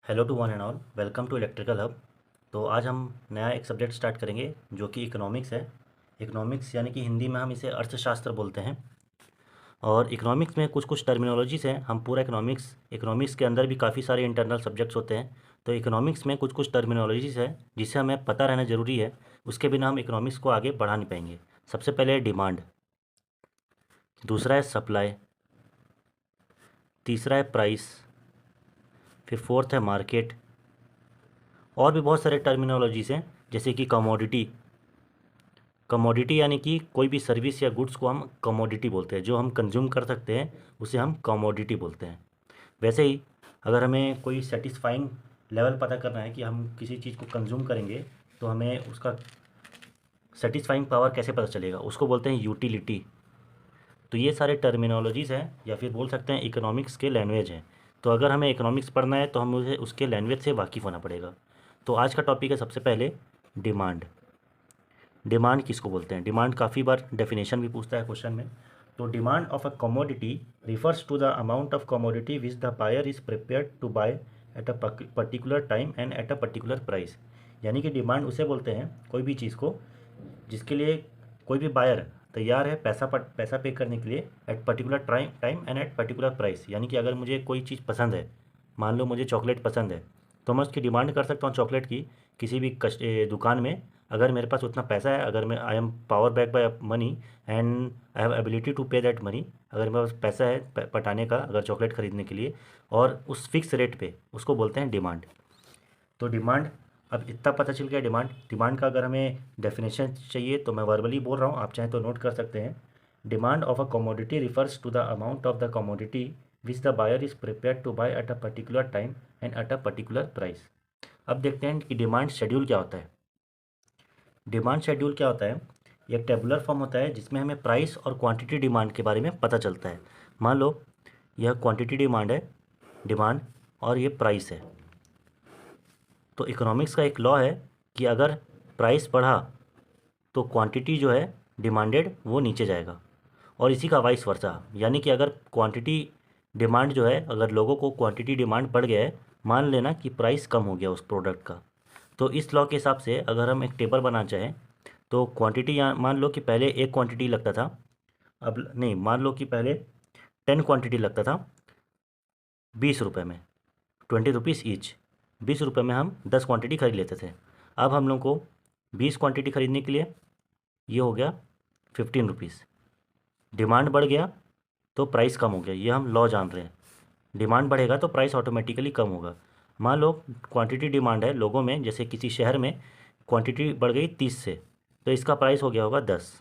Hello to one and all, welcome to electrical hub. तो आज हम नया एक सब्जेक्ट स्टार्ट करेंगे जो कि इकोनॉमिक्स है। इकोनॉमिक्स यानी कि हिंदी में हम इसे अर्थशास्त्र बोलते हैं। और इकोनॉमिक्स में कुछ कुछ टर्मिनोलॉजीज़ हैं। हम पूरा इकोनॉमिक्स के अंदर भी काफ़ी सारे इंटरनल सब्जेक्ट्स होते हैं। तो इकोनॉमिक्स में कुछ कुछ टर्मिनोलॉजीज़ है जिसे हमें पता रहना ज़रूरी है। उसके बिना हम इकोनॉमिक्स को आगे बढ़ा नहीं पाएंगे। सबसे पहले है डिमांड, दूसरा है सप्लाई, तीसरा है प्राइस, फिर फोर्थ है मार्केट। और भी बहुत सारे टर्मिनोलॉजीज़ हैं जैसे कि कमोडिटी। कमोडिटी यानी कि कोई भी सर्विस या गुड्स को हम कमोडिटी बोलते हैं। जो हम कंज्यूम कर सकते हैं उसे हम कमोडिटी बोलते हैं। वैसे ही अगर हमें कोई सेटिस्फाइंग लेवल पता करना है कि हम किसी चीज़ को कंज्यूम करेंगे तो हमें उसका सेटिस्फाइंग पावर कैसे पता चलेगा, उसको बोलते हैं यूटिलिटी। तो ये सारे टर्मिनोलॉजीज़ हैं या फिर बोल सकते हैं इकोनॉमिक्स के लैंग्वेज हैं। तो अगर हमें इकोनॉमिक्स पढ़ना है तो हमें उसके लैंग्वेज से वाकिफ़ होना पड़ेगा। तो आज का टॉपिक है सबसे पहले डिमांड। डिमांड किसको बोलते हैं? डिमांड काफ़ी बार डेफिनेशन भी पूछता है क्वेश्चन में। तो demand of a commodity refers to the amount of commodity which the buyer is prepared to buy at a particular time and at a particular price. यानी कि डिमांड उसे बोलते हैं कोई भी चीज़ को जिसके लिए कोई भी बायर तैयार है पैसा पे करने के लिए at particular time and at particular price. यानी कि अगर मुझे कोई चीज़ पसंद है, मान लो मुझे चॉकलेट पसंद है, तो मैं उसकी डिमांड कर सकता हूँ चॉकलेट की किसी भी दुकान में। अगर मेरे पास उतना पैसा है, अगर मैं I am power back buy money and I have ability to pay that money, अगर मेरे पास पैसा है पटाने का, अगर चॉकलेट ख़रीदने के लिए, और उस फिक्स रेट पे, उसको बोलते हैं डिमांड। तो डिमांड, अब इतना पता चल गया डिमांड। डिमांड का अगर हमें डेफिनेशन चाहिए तो मैं वर्बली बोल रहा हूँ, आप चाहें तो नोट कर सकते हैं। Demand of a commodity refers to the amount of the commodity which the buyer is prepare to buy at a particular time and at a particular price. अब देखते हैं कि डिमांड शेड्यूल क्या होता है। डिमांड शेड्यूल क्या होता है? ये एक टेबुलर फॉर्म होता है जिसमें हमें प्राइस और क्वांटिटी डिमांड के बारे में पता चलता है। मान लो यह क्वांटिटी डिमांड है, डिमांड, और ये प्राइस है। तो इकोनॉमिक्स का एक लॉ है कि अगर प्राइस बढ़ा तो क्वांटिटी जो है डिमांडेड वो नीचे जाएगा, और इसी का वाइस वर्सा। यानी कि अगर क्वांटिटी डिमांड जो है, अगर लोगों को क्वांटिटी डिमांड बढ़ गया है, मान लेना कि प्राइस कम हो गया उस प्रोडक्ट का, तो इस लॉ के हिसाब से अगर हम एक टेबल बनाना चाहें तो क्वांटिटी, यहाँ मान लो कि पहले एक क्वांटिटी लगता था, अब नहीं, मान लो कि पहले 10 क्वांटिटी लगता था 20 रुपये में, 20 रुपीज़ ईच। 20 रुपये में हम 10 क्वांटिटी खरीद लेते थे। अब हम लोग को 20 क्वांटिटी खरीदने के लिए ये हो गया 15 रुपीज़। डिमांड बढ़ गया तो प्राइस कम हो गया, ये हम लॉ जान रहे हैं। डिमांड बढ़ेगा तो प्राइस ऑटोमेटिकली कम होगा। मान लो क्वांटिटी डिमांड है लोगों में, जैसे किसी शहर में क्वांटिटी बढ़ गई 30 से, तो इसका प्राइस हो गया होगा 10,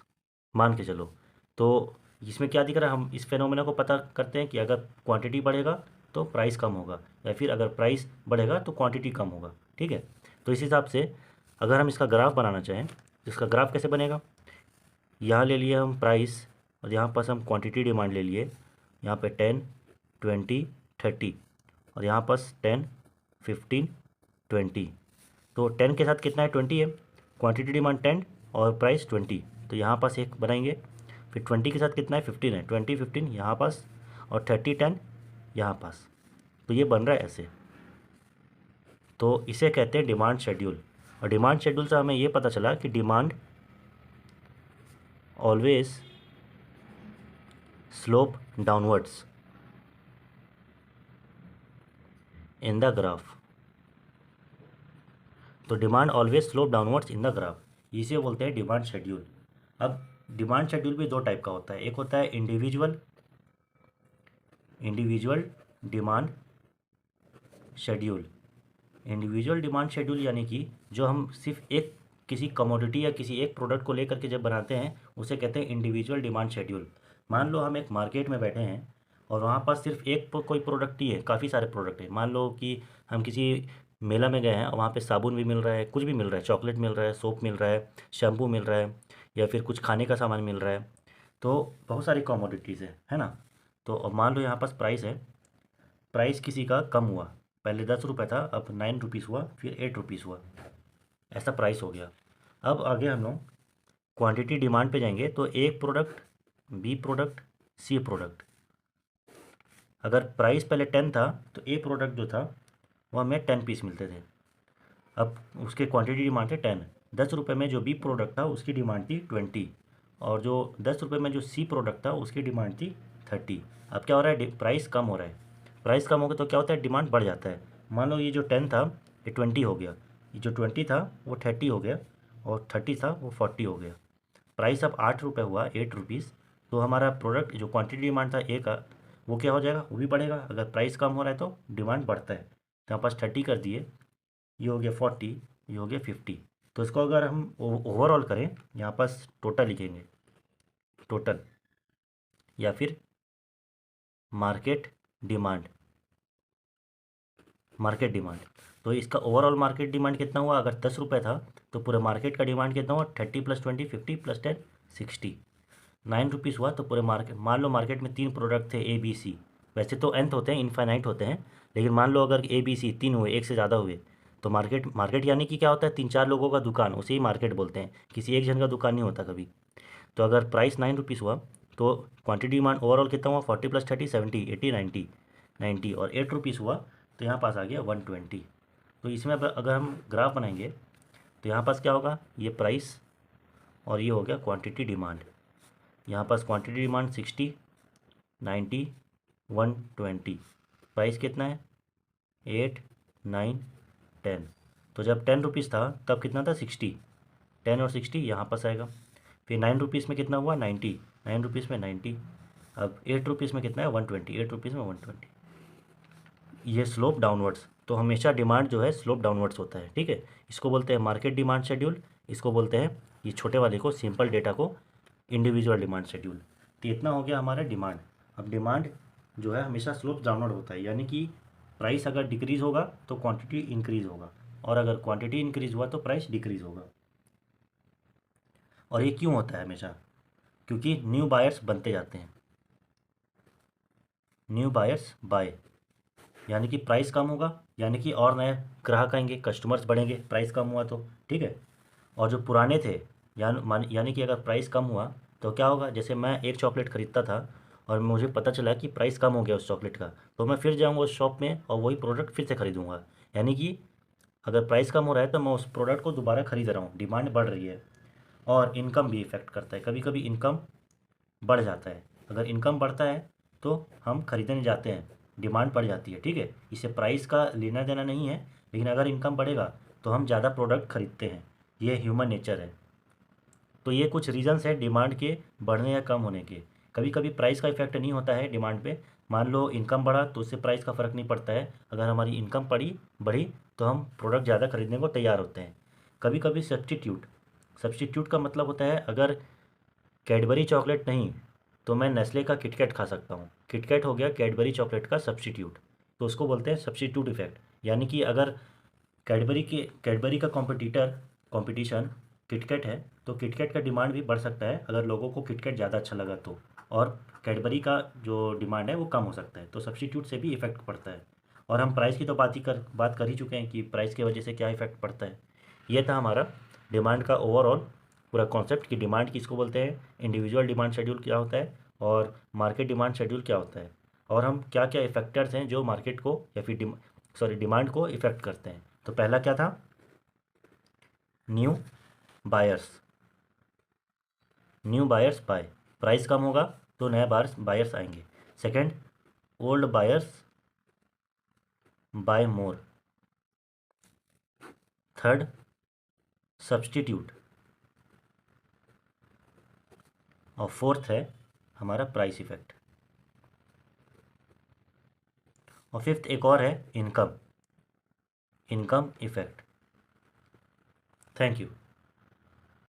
मान के चलो। तो इसमें क्या दिख रहा है, हम इस फेनोमेना को पता करते हैं कि अगर क्वांटिटी बढ़ेगा तो प्राइस कम होगा, या फिर अगर प्राइस बढ़ेगा तो क्वांटिटी कम होगा। ठीक है। तो इस हिसाब से अगर हम इसका ग्राफ बनाना चाहें तो इसका ग्राफ कैसे बनेगा? यहाँ ले लिए हम प्राइस, और यहाँ पास हम क्वांटिटी डिमांड ले लिए। यहाँ पे 10, 20, 30, और यहाँ पास 10, 15, 20। तो 10 के साथ कितना है? 20 है। क्वांटिटी डिमांड 10 और प्राइस 20, तो यहाँ पास एक बनाएंगे। फिर 20 के साथ कितना है? 15 है। 20, 15 यहाँ पास, और 30, 10 यहाँ पास। तो ये बन रहा है ऐसे। तो इसे कहते हैं डिमांड शेड्यूल। और डिमांड शेड्यूल से हमें ये पता चला कि demand always slope downwards in the graph. तो demand always slope downwards in the graph, इसे बोलते हैं डिमांड शेड्यूल। अब डिमांड शेड्यूल भी दो टाइप का होता है। एक होता है individual demand schedule. Individual demand schedule यानी कि जो हम सिर्फ एक किसी कमोडिटी या किसी एक प्रोडक्ट को लेकर के जब बनाते हैं उसे कहते हैं इंडिविजुअल डिमांड शेड्यूल। मान लो हम एक मार्केट में बैठे हैं और वहाँ पास सिर्फ एक कोई प्रोडक्ट ही है, काफ़ी सारे प्रोडक्ट हैं। मान लो कि हम किसी मेला में गए हैं और वहाँ पे साबुन भी मिल रहा है, कुछ भी मिल रहा है, चॉकलेट मिल रहा है, सोप मिल रहा है, शैम्पू मिल रहा है, या फिर कुछ खाने का सामान मिल रहा है। तो बहुत सारी कमोडिटीज़ है ना। तो अब मान लो यहाँ पास प्राइस है, प्राइस किसी का कम हुआ, पहले 10 रुपये था, अब 9 रुपीज़ हुआ, फिर 8 रुपीज़ हुआ, ऐसा प्राइस हो गया। अब आगे हम लोग क्वांटिटी डिमांड पे जाएंगे तो एक प्रोडक्ट, बी प्रोडक्ट, सी प्रोडक्ट। अगर प्राइस पहले 10 था तो ए प्रोडक्ट जो था वो हमें 10 पीस मिलते थे। अब उसके क्वांटिटी डिमांड थे 10। 10 रुपये में जो बी प्रोडक्ट था उसकी डिमांड थी 20, और जो 10 रुपये में जो सी प्रोडक्ट था उसकी डिमांड थी 30। अब क्या हो रहा है, प्राइस कम हो रहा है। प्राइस कम होगा तो क्या होता है, डिमांड बढ़ जाता है। मान लो ये जो 10 था ये 20 हो गया, ये जो 20 था वो 30 हो गया, और 30 था वो 40 हो गया। प्राइस अब 8 रुपये हुआ, 8 रुपीज़। तो हमारा प्रोडक्ट जो क्वांटिटी डिमांड था ए का, वो क्या हो जाएगा, वो भी बढ़ेगा। अगर प्राइस कम हो रहा है तो डिमांड बढ़ता है। तो यहाँ पास 30 कर दिए, ये हो गया 40, ये हो गया 50। तो इसको अगर हम ओवरऑल करें, यहाँ पास टोटल लिखेंगे, टोटल, या फिर मार्केट डिमांड, मार्केट डिमांड। तो इसका ओवरऑल मार्केट डिमांड कितना हुआ, अगर 10 रुपये था तो पूरे मार्केट का डिमांड कितना हुआ, 30 + 20 50 + 10 60, 9 रुपीज़ हुआ। तो पूरे मार्केट, मान लो मार्केट में 3 प्रोडक्ट थे ए बी सी, वैसे तो nth होते हैं, इनफाइनाइट होते हैं, लेकिन मान लो अगर ए बी सी 3 हुए, एक से ज़्यादा हुए, तो मार्केट, मार्केट यानी कि क्या होता है, 3-4 लोगों का दुकान, उसे ही मार्केट बोलते हैं। किसी एक जन का दुकान नहीं होता कभी। तो अगर प्राइस 9 रुपीज़ हुआ तो क्वांटिटी डिमांड ओवरऑल कितना हुआ, 40 + 30 70 80 90 90, और 8 रुपीज़ हुआ, तो यहाँ पास आ गया 120। तो इसमें अगर हम ग्राफ बनाएंगे तो यहाँ पास क्या होगा, ये प्राइस और ये हो गया क्वांटिटी डिमांड। यहाँ पास क्वांटिटी डिमांड 60 90 120, प्राइस कितना है 8 9 10। तो जब 10 रुपीज़ था तब कितना था 60, 10 और 60 यहाँ पास आएगा। फिर 9 रुपीज़ में कितना हुआ 90, 9 रुपीज़ में 90। अब 8 रुपीज़ में कितना है 120, 8 रुपीज़ में 120। ये स्लोप डाउनवर्ड्स, तो हमेशा डिमांड जो है स्लोप डाउनवर्ड्स होता है, ठीक है। इसको बोलते हैं मार्केट डिमांड शेड्यूल, इसको बोलते हैं, ये छोटे वाले को, सिंपल डेटा को, इंडिविजुअल डिमांड शेड्यूल। तो इतना हो गया हमारा डिमांड। अब डिमांड जो है हमेशा स्लोप डाउनवर्ड होता है, यानी कि प्राइस अगर डिक्रीज़ होगा तो क्वांटिटी इंक्रीज़ होगा, और अगर क्वांटिटी इंक्रीज़ हुआ तो प्राइस डिक्रीज़ होगा। और ये क्यों होता है हमेशा, क्योंकि न्यू बायर्स बनते जाते हैं, न्यू बायर्स बाय, यानी कि प्राइस कम होगा, यानी कि और नए ग्राहक आएंगे, कस्टमर्स बढ़ेंगे, प्राइस कम हुआ तो, ठीक है। और जो पुराने थे, यानी कि अगर प्राइस कम हुआ तो क्या होगा, जैसे मैं एक चॉकलेट ख़रीदता था और मुझे पता चला कि प्राइस कम हो गया उस चॉकलेट का, तो मैं फिर जाऊँगा उस शॉप में और वही प्रोडक्ट फिर से ख़रीदूँगा। यानी कि अगर प्राइस कम हो रहा है तो मैं उस प्रोडक्ट को दोबारा ख़रीद रहा हूँ, डिमांड बढ़ रही है। और इनकम भी इफ़ेक्ट करता है, कभी कभी इनकम बढ़ जाता है। अगर इनकम बढ़ता है तो हम खरीदने जाते हैं, डिमांड बढ़ जाती है, ठीक है। इससे प्राइस का लेना देना नहीं है, लेकिन अगर इनकम बढ़ेगा तो हम ज़्यादा प्रोडक्ट खरीदते हैं, ये ह्यूमन नेचर है। तो ये कुछ रीजंस है डिमांड के बढ़ने या कम होने के। कभी कभी प्राइस का इफेक्ट नहीं होता है डिमांड पे, मान लो इनकम बढ़ा तो उससे प्राइस का फ़र्क नहीं पड़ता है। अगर हमारी इनकम बढ़ी तो हम प्रोडक्ट ज़्यादा खरीदने को तैयार होते हैं। कभी कभी सब्स्टिट्यूट, सब्स्टिट्यूट का मतलब होता है, अगर कैडबरी चॉकलेट नहीं तो मैं नेस्ले का किटकैट खा सकता हूँ, किटकैट हो गया कैडबरी चॉकलेट का सब्स्टिट्यूट, तो उसको बोलते हैं सब्स्टिट्यूट इफेक्ट। यानी कि अगर कैडबरी का कंपटीशन किटकैट है तो किटकैट का डिमांड भी बढ़ सकता है, अगर लोगों को किटकैट ज़्यादा अच्छा लगा तो, और कैडबरी का जो डिमांड है वो कम हो सकता है, तो सब्स्टिट्यूट से भी इफेक्ट पड़ता है। और हम प्राइस की तो बात कर ही चुके हैं कि प्राइस की वजह से क्या इफेक्ट पड़ता है। ये था हमारा डिमांड का ओवरऑल पूरा कॉन्सेप्ट, की डिमांड किसको बोलते हैं, इंडिविजुअल डिमांड शेड्यूल क्या होता है, और मार्केट डिमांड शेड्यूल क्या होता है, और हम क्या क्या इफेक्टर्स हैं जो मार्केट को या फिर डिमांड को इफेक्ट करते हैं। तो पहला क्या था, new buyers, new buyers buy, price कम होगा तो नए बायर्स आएंगे। Second, old buyers buy more. Third, substitute. और फोर्थ है हमारा प्राइस इफेक्ट। और फिफ्थ एक और है, income, income effect. Thank you.